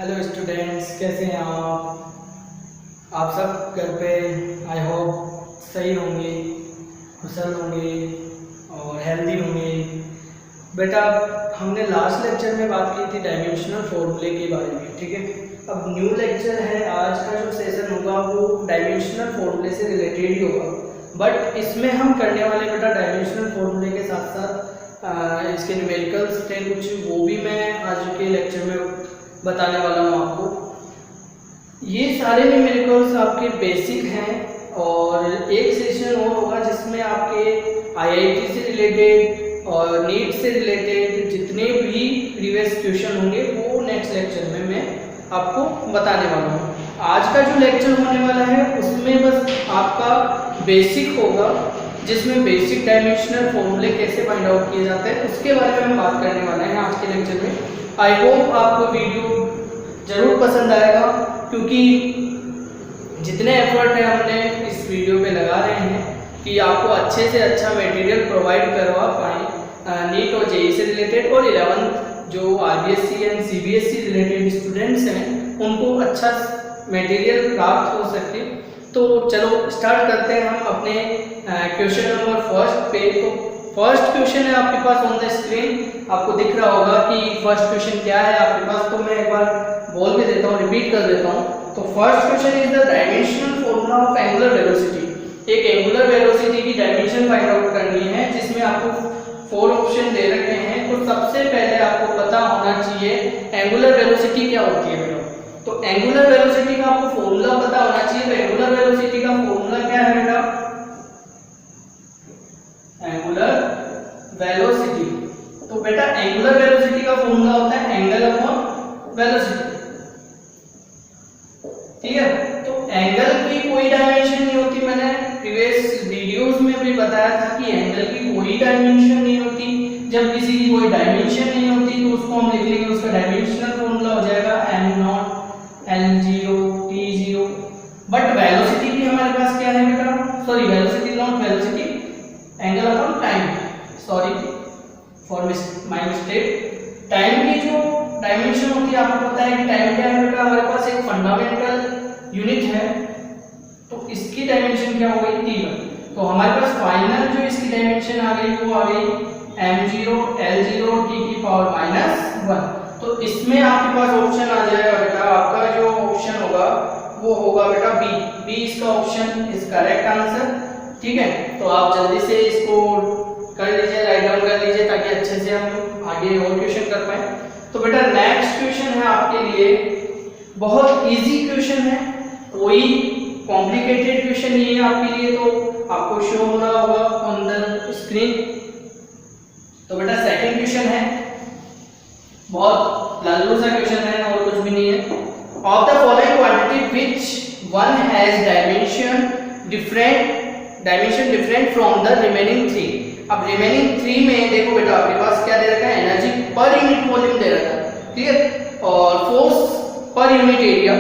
Hello students, कैसे हैं आप सब घर पे आई होप सही होंगे, कुशल होंगे और हेल्दी होंगे। बेटा, हमने लास्ट लेक्चर में बात की थी डायमेंशनल फॉर्मूले के बारे में, ठीक है। अब न्यू लेक्चर है, आज का जो सेशन होगा वो डायमेंशनल फॉर्मूले से रिलेटेड ही होगा। बट इसमें हम करने वाले बेटा डायमेंशनल फॉर्मूले के साथ साथ इसके न्यूमेरिकल्स थे कुछ, वो भी मैं आज के लेक्चर में बताने वाला हूँ आपको। ये सारे न्यूमेरिकल्स आपके बेसिक हैं और एक सेशन और होगा जिसमें आपके आईआईटी से रिलेटेड और नीट से रिलेटेड जितने भी प्रीवियस क्वेश्चन होंगे वो नेक्स्ट लेक्चर में मैं आपको बताने वाला हूँ। आज का जो लेक्चर होने वाला है उसमें बस आपका बेसिक होगा, जिसमें बेसिक डायमेंशनल फॉर्मूले कैसे फाइंड आउट किए जाते हैं उसके बारे में हम बात करने वाले हैं आज के लेक्चर में। आई होप आपको वीडियो जरूर पसंद आएगा, क्योंकि जितने एफर्ट है हमने इस वीडियो पे लगा रहे हैं कि आपको अच्छे से अच्छा मटेरियल प्रोवाइड करवा पाएँ नीट और जेईई से रिलेटेड, और 11th जो RBSC and CBSE related students हैं उनको अच्छा मटेरियल प्राप्त हो सके। तो चलो स्टार्ट करते हैं हम अपने क्वेश्चन नंबर फर्स्ट पे। तो फर्स्ट क्वेश्चन है आपके पास ऑन द स्क्रीन, आपको दिख रहा होगा कि फर्स्ट क्वेश्चन क्या है आपके पास। तो मैं एक बार बोल के देता हूँ, रिपीट कर देता हूँ। तो first question is the dimensional formula of angular velocity. एक एंगुलर वेलोसिटी की डायमेंशन फाइंड आउट करनी है, जिसमें आपको 4 ऑप्शन दे रखे हैं। तो सबसे पहले आपको पता होना चाहिए एंगुलर वेलोसिटी क्या होती है बेटा। तो एंगुलर वेलोसिटी का आपको फॉर्मूला पता होना चाहिए। तो एंगुलर वेलोसिटी का फॉर्मूला क्या है बेटा? एंगुलर वेलोसिटी, तो बेटा एंगुलर वेलोसिटी का फॉर्मूला होता है एंगल अपॉन वेलोसिटी, ठीक है। तो एंगल की कोई डायमेंशन नहीं होती, मैंने प्रीवियस वीडियोस में भी बताया था कि एंगल की कोई डायमेंशन नहीं होती। जब किसी की कोई डायमेंशन नहीं होती तो उसको हम लिख लेंगे, उसका डायमेंशनल फॉर्मूला हो जाएगा m0 l0 t0। But velocity भी हमारे पास क्या है बेटा? Sorry, velocity not velocity, angle upon time, sorry for my mistake. Time की जो डायमेंशन होती है आपको पता है कि टाइम क्या है बेटा? हमारे पास एक फंडामेंटल यूनिट है, तो इसकी डायमेंशन क्या हो गई? t1। तो हमारे पास फाइनल जो इसकी डायमेंशन आ गई वो आ गई m0 l0 t की पावर -1। तो इसमें आपके पास ऑप्शन आ जाएगा बेटा, आपका जो ऑप्शन होगा वो होगा बेटा बी इसका ऑप्शन इज करेक्ट आंसर, ठीक है। तो आप जल्दी से इसको कर लीजिए, राइट डाउन कर लीजिए, ताकि अच्छे से हम आगे और क्वेश्चन कर पाए। तो बेटा नेक्स्ट क्वेश्चन है आपके लिए, बहुत इजी क्वेश्चन है, कोई कॉम्प्लिकेटेड क्वेश्चन नहीं है आपके लिए। तो आपको शो हो रहा होगा ऑन द स्क्रीन। तो बेटा सेकंड क्वेश्चन है, बहुत लालू सा क्वेश्चन है और कुछ भी नहीं है। Of the following quantity which one has dimension different from the remaining 3। अब रिमेनिंग 3 में देखो बेटा आपके पास क्या दे रखा है? एनर्जी पर यूनिट वॉल्यूम दे रखा है, ठीक है, और force per unit area,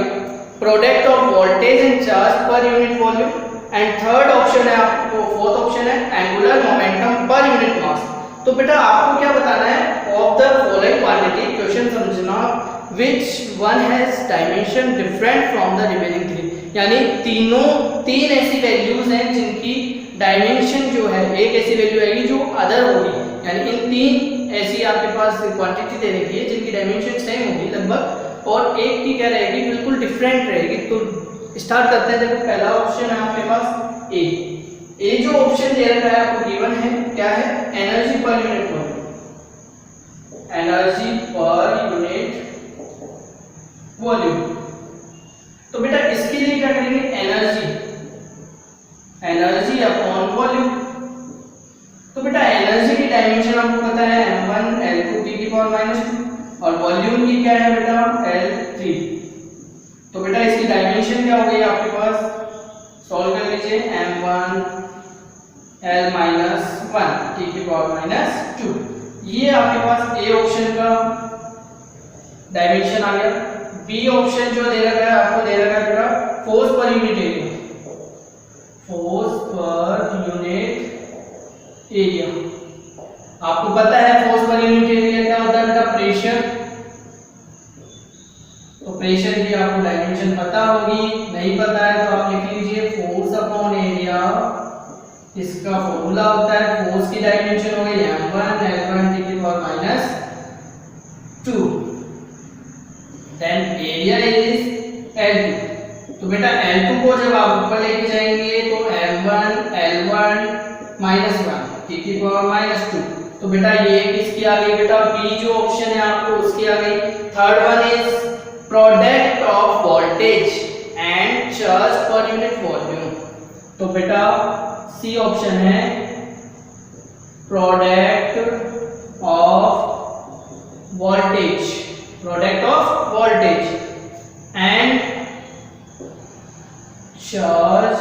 product of voltage and charge per unit volume, and third option है आपको, फोर्थ ऑप्शन है angular momentum per unit mass. तो बेटा आपको क्या बताना है? Of the following quantity, question समझना, which one has dimension different from the remaining 3। यानी तीन ऐसी वैल्यूज हैं जिनकी डायमेंशन जो है, एक ऐसी वैल्यू आएगी जो अदर होगी, यानी इन 3 ऐसी आपके पास क्वांटिटी दे रखी है जिनकी डायमेंशन सेम होगी लगभग, और एक की क्या रहेगी? बिल्कुल डिफरेंट रहेगी। तो स्टार्ट करते हैं। देखो पहला ऑप्शन है आपके पास ए जो ऑप्शन दे रखा है आपको गिवन है, क्या है? एनर्जी पर यूनिट वॉल्यूम, एनर्जी पर यूनिट वॉल्यूम। तो बेटा इसके लिए क्या करेंगे? Energy upon volume. तो बेटा एनर्जी की डायमेंशन आपको पता है m1 l2 t की पावर -2, और वॉल्यूम की क्या है बेटा? l3। तो बेटा इसकी डायमेंशन क्या हो गई आपके पास? सॉल्व कर लीजिए, m1 l-1 t की पावर -2। ये आपके पास ए ऑप्शन का डायमेंशन आ गया। बी ऑप्शन जो दे रखा है आपको, दे रखा है बेटा force per unit area, force per unit area. आपको पता है फोर्स पर यूनिट एरिया क्या होता है बेटा? प्रेशर। तो प्रेशर की आपको डायमेंशन पता होगी, नहीं पता है तो आप लिख लीजिए फोर्स अपॉन एरिया। इसका फॉर्मूला होता है फोर्स की डायमेंशन हो गई m1 L1 टी की power minus 2, then area is L2। तो बेटा L2 को जब आप ऊपर लेके जाएंगे तो m1 L1 माइनस 1 टी की पावर माइनस 2। तो बेटा ये किसकी आ गई बेटा, बी जो ऑप्शन है आपको उसकी आ गई। Third one is product of voltage and charge per unit volume. तो बेटा सी ऑप्शन है product of voltage, product of voltage and charge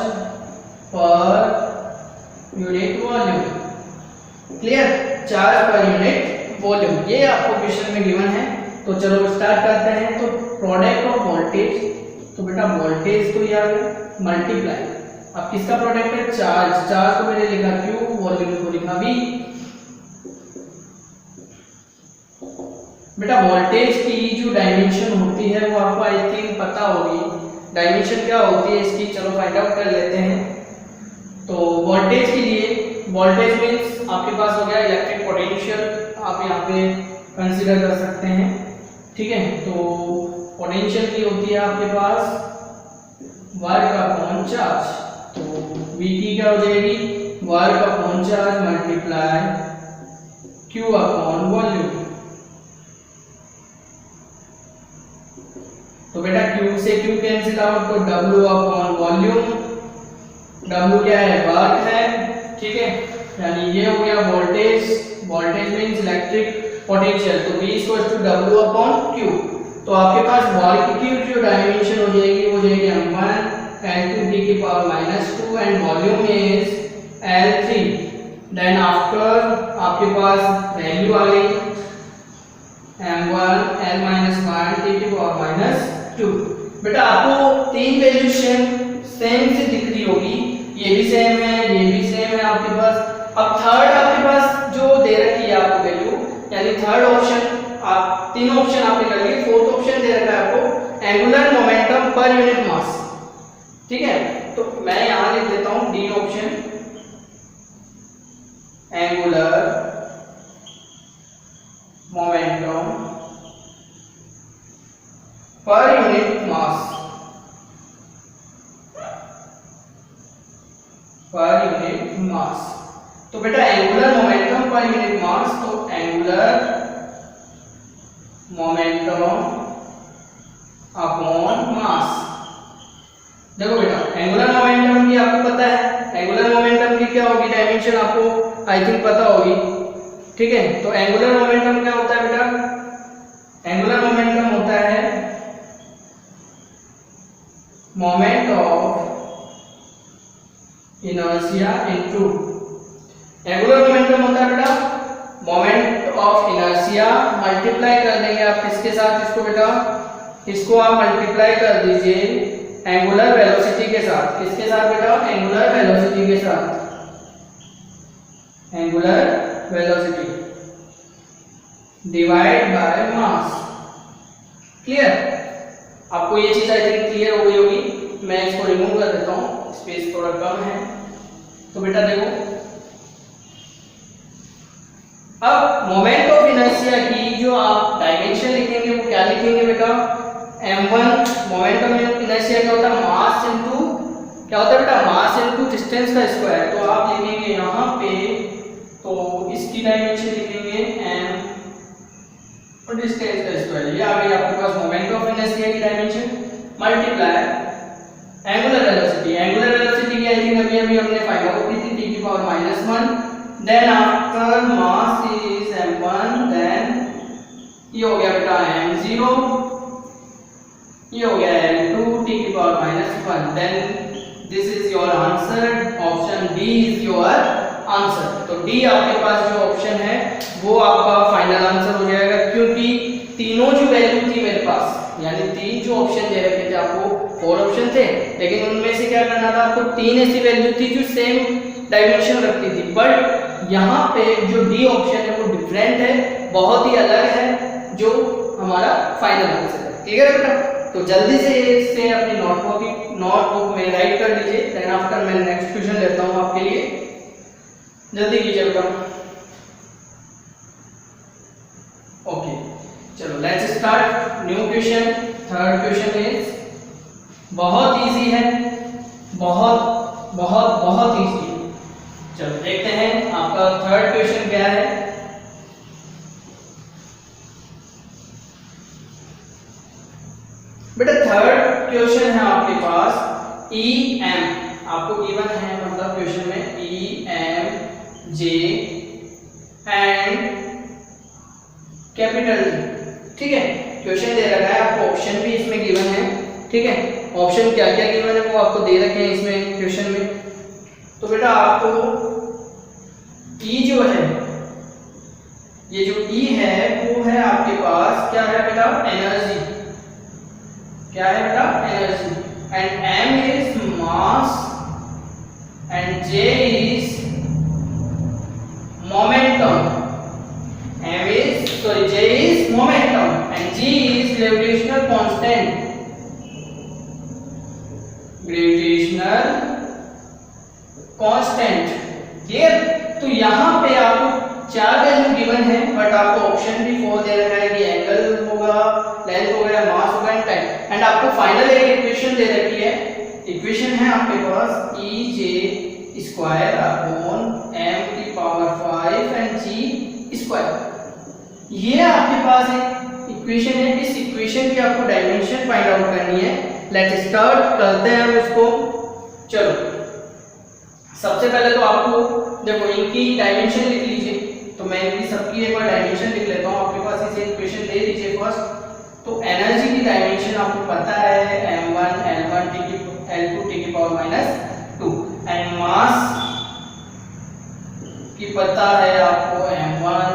per unit volume. Clear, charge per unit volume, ये आपको क्वेश्चन में गिवन है। तो चलो start करते हैं। तो प्रोडक्ट ऑफ वोल्टेज, तो बेटा वोल्टेज तो ये आ गया मल्टीप्लाई, अब किसका प्रोडक्ट है, चार्ज, चार्ज को मैंने लिखा क्यू, वॉल्यूम को लिखा वी। बेटा वोल्टेज की जो डायमेंशन होती है वो आपको आई थिंक पता होगी, डायमेंशन क्या होती है इसकी, चलो फाइंड आउट कर लेते हैं। तो वोल्टेज के लिए, वोल्टेज मींस आपके पास हो गया इलेक्ट्रिक पोटेंशियल, आप यहाँ पे कंसीडर कर सकते हैं, ठीक है। तो पोटेंशियल की होती है आपके पास वर्क अपॉन चार्ज, तो V की क्या हो जाएगी, work upon charge multiply Q upon volume. तो बेटा Q से Q कैंसिल आउट, तो W अपॉन वॉल्यूम, W क्या है, वर्क है, ठीक है। यानी ये हो गया voltage, voltage means electric potential, तो V equals to W upon Q। तो आपके पास वर्क की जो डायमेंशन हो जाएगी वो जाएगी m1 L2 टी की power minus 2 and volume is L3। Then after आपके पास वैल्यू आ गई m1 L माइनस 1 टी की पावर माइनस 2। बेटा आपको तीन वैल्यू सेम से दिख रही होगी, ये भी सेम है, ये भी सेम है आपके पास। अब थर्ड आपके पास जो दे रखी है आपको वैल्यू, यानी थर्ड ऑप्शन, आप तीन ऑप्शन आपने कर लिए, फोर्थ ऑप्शन दे रखा है आपको एंगुलर मोमेंटम पर यूनिट मास, ठीक है। तो मैं यहां लिख देता हूं D option, angular momentum per unit मास, पर यूनिट मास। तो बेटा angular momentum per unit mass, तो एंगुलर मोमेंटम अपॉन मास। देखो बेटा एंगुलर मोमेंटम की आपको पता है, एंगुलर मोमेंटम की क्या होगी डायमेंशन आपको आई थिंक पता होगी, ठीक है। तो एंगुलर मोमेंटम क्या होता है बेटा, एंगुलर मोमेंटम होता है moment of inertia into, angular momentum होता है बेटा मोमेंट ऑफ इनर्शिया मल्टीप्लाई कर देंगे आप किसके साथ, इसको बेटा, इसको आप मल्टीप्लाई कर दीजिए एंगुलर वेलोसिटी के साथ, किसके साथ बेटा, एंगुलर वेलोसिटी के साथ, angular velocity divide by mass. Clear, आपको ये चीज आई थिंक क्लियर हो गई होगी। मैं इसको रिमूव कर देता हूं, स्पेस थोड़ा कम है। तो बेटा देखो, अब मोमेंट ऑफ इनर्शिया की जो आप डायमेंशन लिखेंगे वो क्या लिखेंगे बेटा, m1, मोमेंट ऑफ इनर्शिया क्या होता है, मास इनटू क्या होता है बेटा, मास इनटू डिस्टेंस का स्क्वायर। तो आप लिखेंगे यहाँ पे, तो इसकी डायमेंशन लिखेंगे m और डिस्टेंस का स्क्वायर, ये आ गई आपके पास मोमेंट ऑफ इनर्शिया की dimension multiply angular velocity. Angular velocity की आई थिंक अभी अभी हमने फाइंड आउट की थी, टी की power minus 1। Then after mass is m1, then ये हो गया बेटा m0, ये हो गया m2 टी की power minus 1। Then this is your answer, option D is your answer. तो डी आपके पास जो ऑप्शन है वो आपका फाइनल आंसर हो जाएगा, क्योंकि तीनों जो वैल्यू थी मेरे पास, यानी तीन जो ऑप्शन दे रखे थे आपको, 4 ऑप्शन थे, लेकिन उनमें से क्या करना था आपको, तीन ऐसी वैल्यू थी जो सेम डायमेंशन रखती थी, बट यहाँ पे जो डी ऑप्शन है वो डिफरेंट है, बहुत ही अलग है, जो हमारा फाइनल आंसर है। क्लियर है बेटा? तो जल्दी से इससे अपनी नोटबुक में राइट कर लीजिए। देन आफ्टर मैं नेक्स्ट क्वेश्चन लेता हूँ आपके लिए, जल्दी कीजिए बेटा। ओके चलो let's start new question. Third question is बहुत इजी है, बहुत बहुत बहुत इजी है। चलो देखते हैं आपका थर्ड क्वेश्चन क्या है। बेटा थर्ड क्वेश्चन है आपके पास ई एम, आपको गिवन है मतलब क्वेश्चन में E M J and capital G. ठीक है, क्वेश्चन दे रखा है आपको, ऑप्शन भी इसमें गिवन है। ठीक है, ऑप्शन क्या क्या गिवन है वो आपको दे रखे हैं इसमें क्वेश्चन में। तो बेटा आपको ई जो है, ये जो ई है वो है आपके पास क्या है बेटा, एनर्जी। क्या है बेटा, energy. And M is mass and J is momentum. J is momentum and G is gravitational constant. Gravitational constant. Clear? तो यहाँ पे आपको चार वैल्यू गिवन है, बट आपको ऑप्शन भी 4 दे रखा है कि एंगल होगा, लेंथ होगा, मास होगा एंड टाइम। एंड आपको फाइनल एक इक्वेशन दे रखी है। इक्वेशन है आपके पास ई जे स्क्वायर अपॉन एम की पावर 5 एंड जी स्क्वायर। ये आपके पास एक इक्वेशन है। इस इक्वेशन की आपको डायमेंशन फाइंड आउट करनी है। लेट्स स्टार्ट करते हैं हम इसको। चलो सबसे पहले तो आपको देखो इनकी डायमेंशन लिख लीजिए। तो मैं इनकी सबकी एक बार डायमेंशन लिख लेता हूँ। आपके पास इसे इक्वेशन दे दीजिए फर्स्ट। तो एनर्जी की डायमेंशन आपको पता है m1 l1 l2 t की पावर -2 एंड मास की पता है आपको m1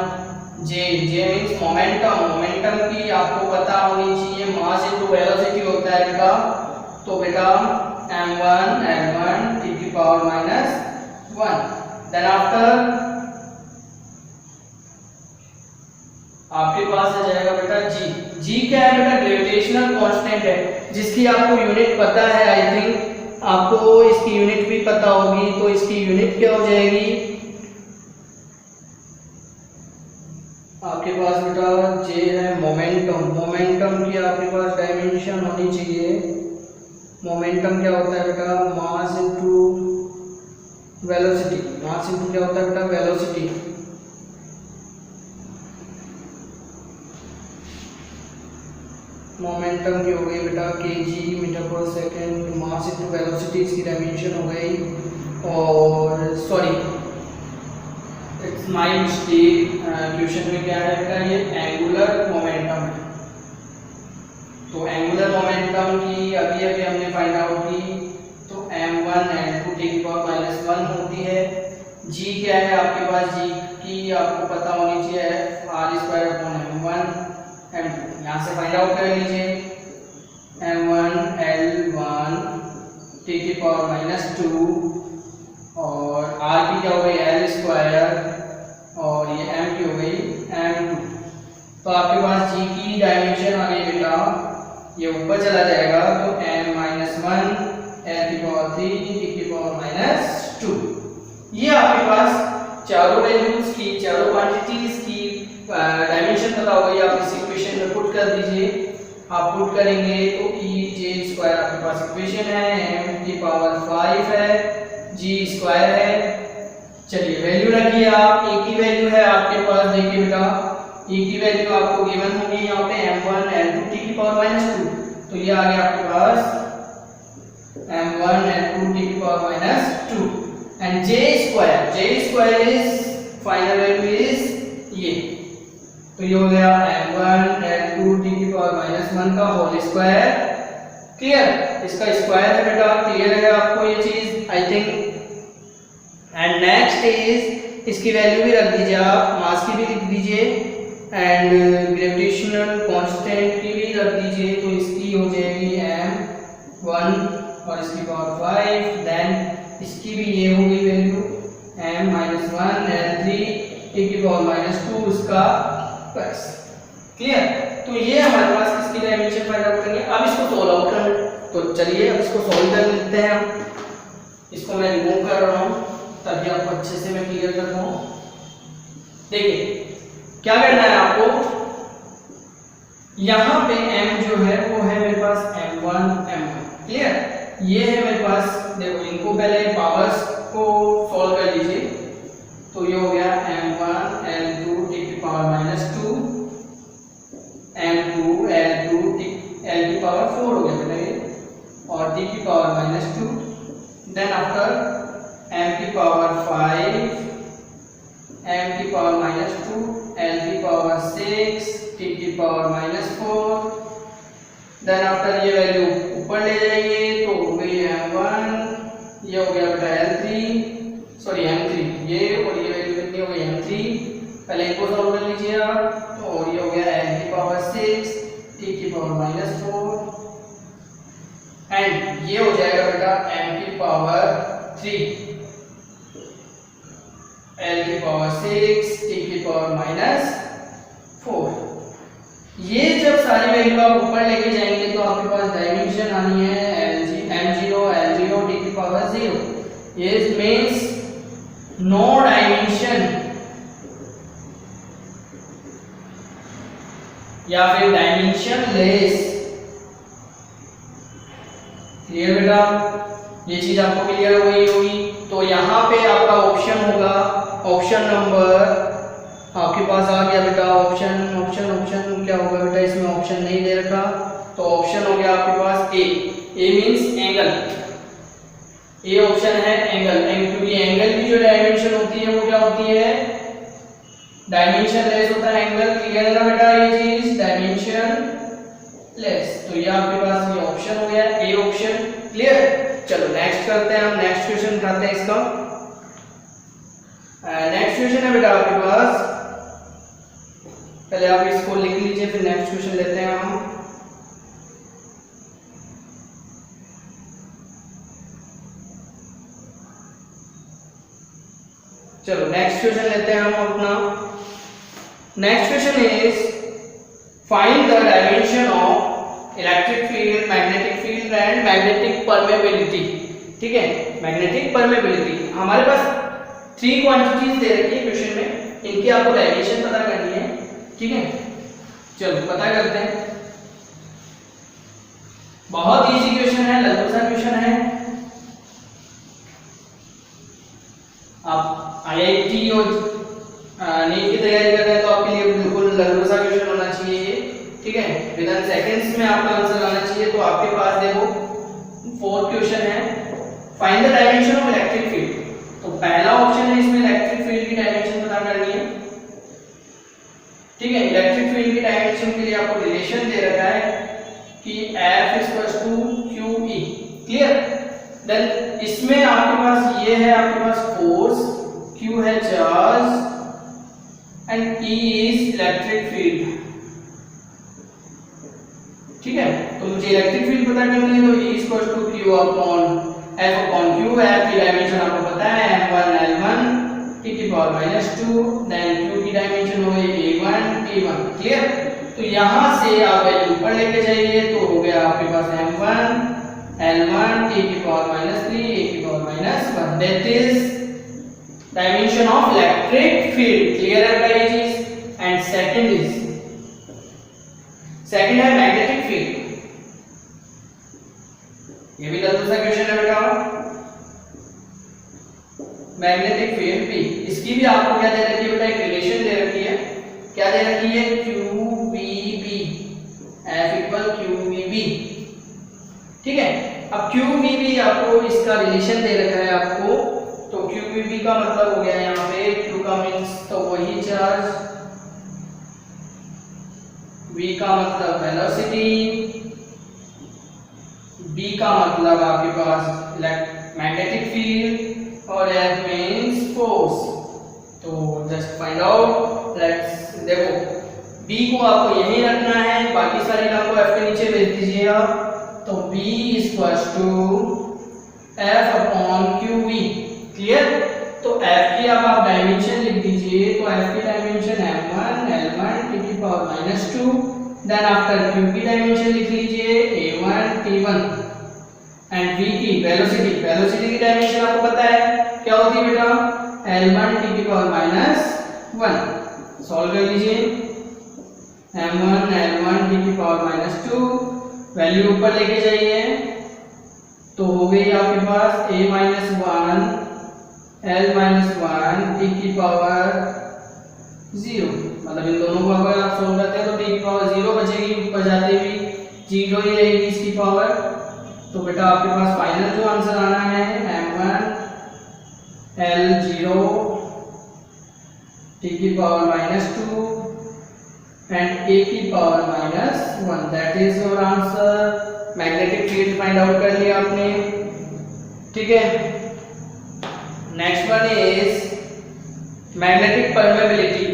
जे मींस मोमेंटम की आपको पता होनी चाहिए। मास इनटू वेलोसिटी होता है बेटा। तो बेटा m1 l1 t की पावर -1। देन आफ्टर आपके पास आ जाएगा बेटा जी क्या है बेटा, ग्रेविटेशनल कांस्टेंट है, जिसकी आपको यूनिट पता है। आई थिंक आपको इसकी यूनिट भी पता होगी। तो इसकी यूनिट क्या हो जाएगी आपके पास बेटा, जे है मोमेंटम की आपके पास डायमेंशन होनी चाहिए। मोमेंटम क्या होता है बेटा, mass into velocity. Mass into क्या होता है बेटा, वेलोसिटी। मोमेंटम की हो गई बेटा kg मीटर पर सेकेंड। मास इनटू वेलोसिटी इसकी डायमेंशन हो गई। और sorry it's my mistake, question में क्या है बेटा, ये एंगुलर मोमेंटम है। तो एंगुलर मोमेंटम की अभी हमने फाइंड आउट की। तो m1 l2 t की पावर -1 होती है। g क्या है आपके पास, g की आपको पता होनी चाहिए r² m1 m2। यहाँ से फाइंड आउट कर लीजिए। m1 l1 t की पावर -2 और r की क्या हो गई l² और ये m की हो गई m2। तो आपके पास g की डायमेंशन आ गई बेटा, ये ऊपर चला जाएगा। तो m-1 l की पावर 3 t की पावर -2। ये आपके पास चारों वैल्यूज की, चारों क्वांटिटीज की डायमेंशन पता हो गई। आप इस इक्वेशन में पुट कर दीजिए। आप पुट करेंगे तो ई जे स्क्वायर आपके पास इक्वेशन है, m की पावर 5 है, g स्क्वायर है। चलिए वैल्यू रखिए आप। e की वैल्यू है आपके पास, देखिए बेटा e की वैल्यू आपको गिवन होगी यहाँ पे m1 l2 t की पावर -2। तो ये आ गया आपके पास m1 l2 t की power -2 and j square is final value is ये। तो ये हो गया m1 l2 t की पावर -1 का होल स्क्वायर। क्लियर? इसका स्क्वायर है बेटा, क्लियर है आपको ये चीज I think. And next is इसकी वैल्यू भी रख दीजिए आप, मास की भी लिख दीजिए एंड ग्रेविटेशनल कांस्टेंट की भी रख दीजिए। तो इसकी हो जाएगी m1 और इसकी पावर 5। देन इसकी भी ये होगी वैल्यू m-1 l3 t की पावर -2 उसका प्लस। क्लियर? तो ये हमारे पास इसकी डायमेंशन फाइंड आउट करेंगे। अब इसको सोल्व आउट करना। तो चलिए अब इसको सॉल्व कर लेते हैं हम। इसको मैं रिमूव कर रहा हूँ ताकि आपको अच्छे से मैं क्लियर कर पाऊँ। देखिए क्या करना है आपको, यहाँ पे m जो है वो है मेरे पास m1 क्लियर। ये है मेरे पास, देखो इनको पहले पावर्स को सॉल्व कर लीजिए। तो ये हो गया m1 l2 t की power -2 m2 l2 t l की पावर 4 हो गया बेटा ये, और t की पावर -2, देन आफ्टर m की पावर 5 m की पावर -2 l की पावर 6 t की पावर -4, देन आफ्टर ये वैल्यू ऊपर ले जाइए तो हो गई m1, ये हो गया बेटा l3 सॉरी m3, ये और ये वैल्यू कितनी हो गई m3, पहले इनको सॉल्व कर लीजिए आप। तो ये हो गया l की पावर 6 t की पावर -4 एंड ये हो जाएगा बेटा m की पावर 3 l की पावर 6 t की पावर -4। ये जब सारी वैल्यू आप ऊपर लेके जाएंगे तो आपके पास डायमेंशन आनी है m0 t की पावर 0। ये मींस नो डायमेंशन या फिर डायमेंशन लेस। क्लियर बेटा, ये चीज आपको क्लियर हो गई होगी। तो यहाँ पे आपका ऑप्शन होगा, ऑप्शन नंबर आपके पास आ गया बेटा। ऑप्शन क्या होगा बेटा, इसमें ऑप्शन नहीं दे रखा, तो ऑप्शन हो गया आपके पास ए मींस एंगल। ए ऑप्शन है एंगल, क्योंकि एंगल की जो डायमेंशन होती है वो क्या होती है, डायमेंशन लेस होता है एंगल। क्लियर है ना बेटा, ये चीज डायमेंशन लेस। तो ये आपके पास ये ऑप्शन हो गया, ए ऑप्शन। क्लियर, चलो नेक्स्ट करते हैं हम, नेक्स्ट क्वेश्चन उठाते हैं इसका। नेक्स्ट क्वेश्चन है बेटा आपके पास, पहले आप इसको लिख लीजिए फिर नेक्स्ट क्वेश्चन लेते हैं हम। चलो नेक्स्ट क्वेश्चन लेते हैं हम अपना। Next question is find the dimension of electric field, magnetic field and magnetic permeability. ठीक है, मैग्नेटिक परमेबिलिटी हमारे पास 3 क्वांटिटीज दे रखी है क्वेश्चन में, इनकी आपको डायमेंशन पता करनी है। ठीक है, चलो पता करते हैं। बहुत इजी क्वेश्चन है, लगभग सा क्वेश्चन है। आप आईआईटी और नीट की तैयारी कर रहे हैं तो आपके लिए बिल्कुल लगभग सा क्वेश्चन होना चाहिए। ठीक है, विद इन सेकंड्स में आपका आंसर आना चाहिए। तो आपके पास देखो 4 क्वेश्चन है, find the dimension of electric field. तो पहला ऑप्शन है, इसमें इलेक्ट्रिक फील्ड की डायमेंशन पता करनी है। ठीक है, इलेक्ट्रिक फील्ड की डायमेंशन के लिए आपको रिलेशन दे रखा है कि F QE। क्लियर, देन इसमें आपके पास ये है, आपके पास फोर्स, Q है charge and E is electric field. ठीक है, तो मुझे इलेक्ट्रिक फील्ड पता करनी है, तो E Q upon F upon Q। F की डायमेंशन आपको पता है m1 l1 t की पावर -2, देन Q की डायमेंशन हो गई a1 t1। क्लियर, तो यहां से आप वैल्यू ऊपर लेके जाइए तो हो गया आपके पास m1 l1 t की पावर -3 a की power -1, that is dimension of electric field. Clear है ये चीज। एंड सेकंड है मैग्नेटिक फील्ड। ये भी दूसरा क्वेश्चन है बेटा, मैग्नेटिक फील्ड भी। इसकी भी आपको क्या दे रखी है बेटा, एक रिलेशन दे रखी है। क्या दे रखी है, QVB, F = QVB। ठीक है, अब QVB आपको इसका रिलेशन दे रखा है आपको, तो QVB का मतलब हो गया यहाँ पे Q का मींस तो वही चार्ज, V का मतलब वेलोसिटी, B का मतलब आपके पास मैग्नेटिक फील्ड और F मींस फोर्स। तो जस्ट फाइंड आउट, लेट्स देखो B को आपको यही रखना है, बाकी सारी टर्म को F के नीचे भेज दीजिए आप। तो B = F upon QV। Clear, तो F की अब आप डायमेंशन लिख दीजिए। तो F की डायमेंशन m1 l1 t की पावर -2 देन आफ्टर q की डायमेंशन लिख लीजिए a1 t1 एंड v की वेलोसिटी की डायमेंशन आपको पता है क्या होती है बेटा l1 t की पावर -1 सॉल्व कर लीजिए m1 l1 t की पावर -2 वैल्यू ऊपर लेके जाइए तो हो गई आपके पास a -1 l -1 t की पावर 0 मतलब इन दोनों को अगर आप सोल्व करते हैं तो t की पावर 0 बचेगी ऊपर जाते हुए 0 ही रहेगी इसकी पावर। तो बेटा आपके पास फाइनल जो आंसर आना है m1 l0 t की पावर -2 एंड a की power -1 that is your answer. Magnetic field find out कर लिया आपने, ठीक है। Next one is magnetic permeability,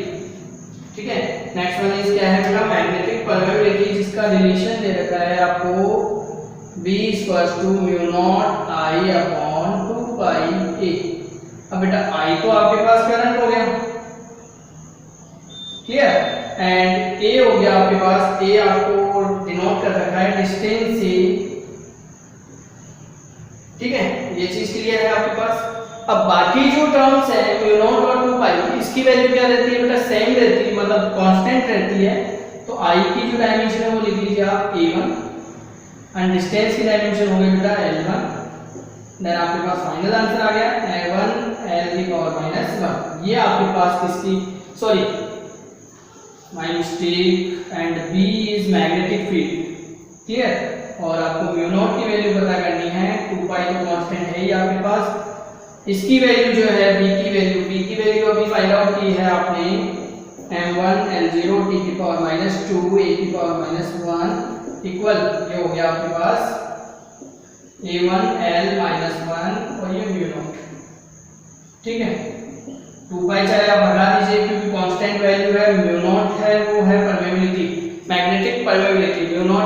ठीक है। नेक्स्ट वन इज क्या है बेटा मैग्नेटिक परमेबिलिटी, जिसका रिलेशन दे रखा है आपको B = μ0 I अपॉन 2πa। अब बेटा I तो आपके पास करंट हो गया, क्लियर, एंड A हो गया आपके पास, A आपको डिनोट कर रखा है डिस्टेंस से, ठीक है। ये चीज क्लियर है आपके पास। अब बाकी जो टर्म्स है μ0 और 2π, इसकी वैल्यू क्या रहती है बेटा सेम रहती है, मतलब कांस्टेंट रहती है। तो I की जो डायमेंशन है वो लिख लीजिए आप a1 एंड डिस्टेंस की डायमेंशन हो गई बेटा l1। देन आपके पास फाइनल आंसर आ गया a1 l की पावर -1। ये आपके पास किसकी, sorry my mistake, and B is magnetic field, clear. और आपको μ0 की वैल्यू पता करनी है, 2π तो कांस्टेंट है ही आपके पास। इसकी वैल्यू जो है B की वैल्यू अभी फाइंड आउट की है आपने m1 l0 t की पावर -2 a की पावर -1 इक्वल, ये हो गया आपके पास a1 l -1 और ये μ0, ठीक है। 2π चाहे आप हटा दीजिए क्योंकि कांस्टेंट वैल्यू है, μ0 है वो है परमेबिलिटी, मैग्नेटिक परमेबिलिटी। μ0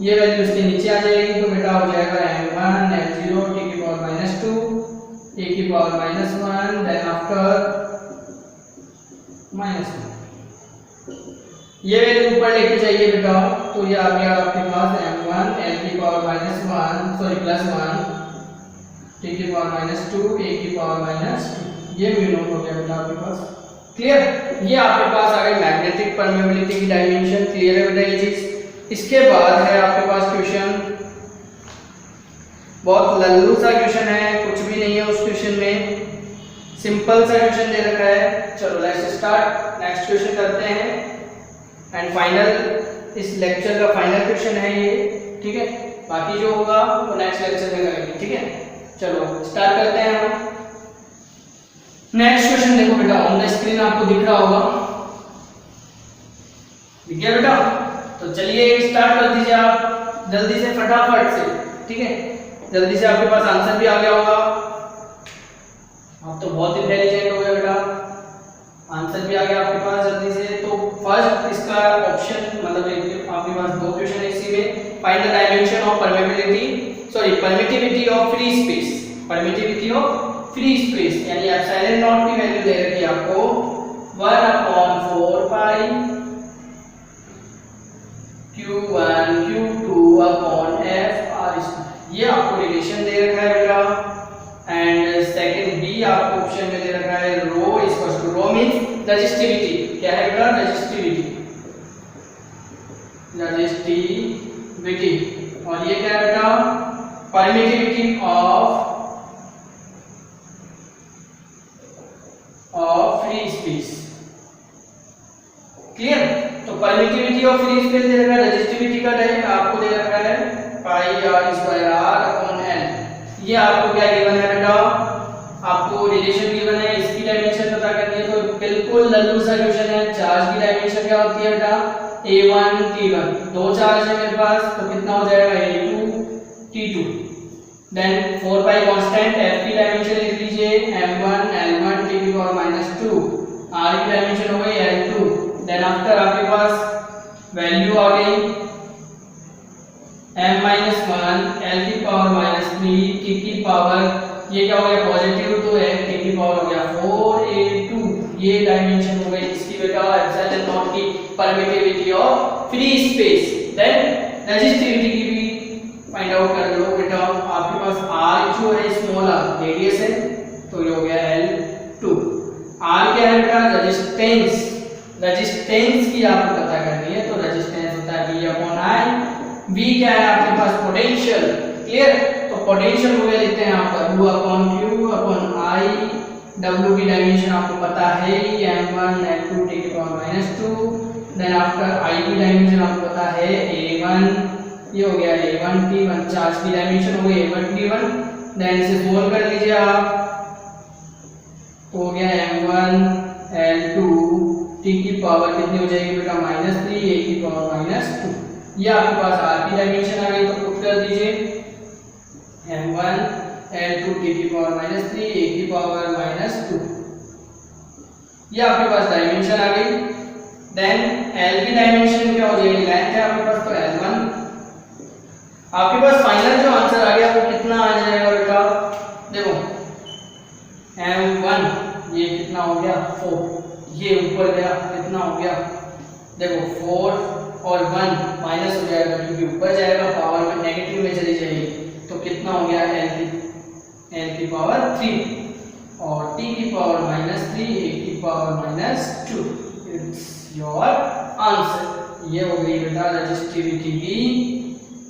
= ये वैल्यू इसके नीचे आ जाएगी तो बेटा हो जाएगा m1 l0 t की पावर -2 a की पावर -1 देन आफ्टर -1। ये वैल्यू ऊपर लेके जाइए बेटा तो ये आ गया आपके पास m1 l की पावर -1 सॉरी +1 t की पावर -2 a की पावर -2, ये μ0 हो गया बेटा आपके पास, क्लियर। ये आपके पास आ गई मैग्नेटिक परमेबिलिटी की डायमेंशन, क्लियर है बेटा ये चीज। इसके बाद है आपके पास क्वेश्चन, बहुत लल्लू सा क्वेश्चन है, कुछ भी नहीं है उस क्वेश्चन में, सिंपल सा क्वेश्चन दे रखा है। चलो लेट्स स्टार्ट, नेक्स्ट क्वेश्चन करते हैं एंड फाइनल, इस लेक्चर का फाइनल क्वेश्चन है ये, ठीक है। बाकी जो होगा वो नेक्स्ट लेक्चर में करेंगे, ठीक है। चलो स्टार्ट करते हैं हम। नेक्स्ट क्वेश्चन देखो बेटा, ऑन द स्क्रीन आपको दिख रहा होगा, दिख गया बेटा? तो चलिए स्टार्ट कर दीजिए आप जल्दी से फटाफट से, ठीक है। जल्दी से आपके पास आंसर भी आ गया होगा, आप तो बहुत इंटेलिजेंट हो गए बेटा, आंसर भी आ गया आपके पास जल्दी से। तो फर्स्ट इसका ऑप्शन, मतलब आपके पास दो क्वेश्चन है इसी में, find the dimension of permeability, sorry permittivity of free space, permittivity of free space, यानी एप्सिलॉन नॉट की वैल्यू दे रखी है आपको 1/4 पाई q1 q2 f r, ये आपको रिलेशन दे रखा है बेटा। एंड सेकंड बी आपको ऑप्शन में दे रखा है rho equals to, rho means resistivity, क्या है बेटा रेजिस्टिविटी, और ये क्या है बेटा permittivity of free space, clear. तो परमिटिविटी ऑफ फ्री स्पेस दे रखा है, रेजिस्टिविटी का आपको दे रखा है पाई r²r/l, ये आपको क्या गिवन है बेटा, आपको रिलेशन गिवन है, इसकी डायमेंशन पता करनी है। तो बिल्कुल लल्लू सा क्वेश्चन है। चार्ज की डायमेंशन क्या होती है बेटा a1 t1, दो चार्ज है मेरे पास तो कितना हो जाएगा a2 t2, then 4 pi constant, f की डायमेंशन लिख लीजिए m1 l1 t की पावर -2, r की डायमेंशन हो गई l2, देन आफ्टर आपके पास वैल्यू आ गई m-1 l की पावर -3 t की पावर, ये क्या हो गया पॉजिटिव, तो f t की पावर हो गया 4a2, ये डायमेंशन हो गई इसकी बेटा एप्सिलॉन नॉट की permittivity of free space. Then resistivity की भी फाइंड आउट कर लो बेटा। आपके पास r जो है स्मॉल r रेडियस है, तो ये हो गया L2। r क्या है बेटा? रेजिस्टेंस। रेजिस्टेंस की आपको पता करनी है, तो रेजिस्टेंस होता है V/I। v क्या है आपके पास? पोटेंशियल। क्लियर? तो पोटेंशियल हो गया, लिखते हैं यहाँ पर U/Q/I। W की डायमेंशन आपको पता है m1 m2 take power -2। Then after I की डायमेंशन आपको पता है a1, ये हो गया a1t1। चार्ज की डायमेंशन हो गई a1t1। देन इसे सोल्व कर लीजिए आप, तो हो गया m1 L2 t की पावर कितनी हो जाएगी बेटा? -3 a की पावर -2। ये आपके पास r की डायमेंशन आ गई, तो पुट कर दीजिए m1 L2 t की पावर -3 a की पावर -2। ये आपके पास डायमेंशन आ गई। देन L की डायमेंशन क्या हो जाएगी? लेंथ है आपके पास, तो L1। आपके पास फाइनल जो आंसर आ गया वो कितना आ जाएगा बेटा? देखो m1 ये कितना हो गया? 4। ये ऊपर गया, कितना हो गया? देखो 4 और 1 माइनस हो जाएगा, क्योंकि ऊपर जाएगा पावर में नेगेटिव में चली जाएगी, तो कितना हो गया? n की पावर 3 और t की पावर -3 a की पावर -2। It's your answer. ये हो गई बेटा रेजिस्टिविटी की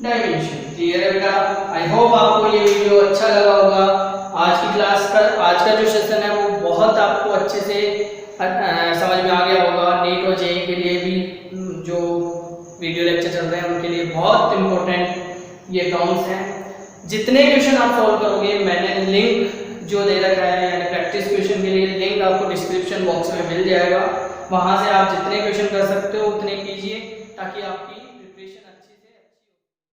डायमेंशन। क्लियर है बेटा? आई होप आपको ये वीडियो अच्छा लगा होगा। आज की क्लास का आज का जो सेशन है वो बहुत आपको अच्छे से समझ में आ गया होगा। नीट और जेईई के लिए भी जो वीडियो लेक्चर चल रहे हैं उनके लिए बहुत इंपॉर्टेंट ये टर्म्स हैं। जितने क्वेश्चन आप सॉल्व करोगे, मैंने लिंक जो दे रखा है यानी प्रैक्टिस क्वेश्चन के लिए लिंक आपको डिस्क्रिप्शन बॉक्स में मिल जाएगा। वहां से आप जितने क्वेश्चन कर सकते हो उतने कीजिए, ताकि आपकी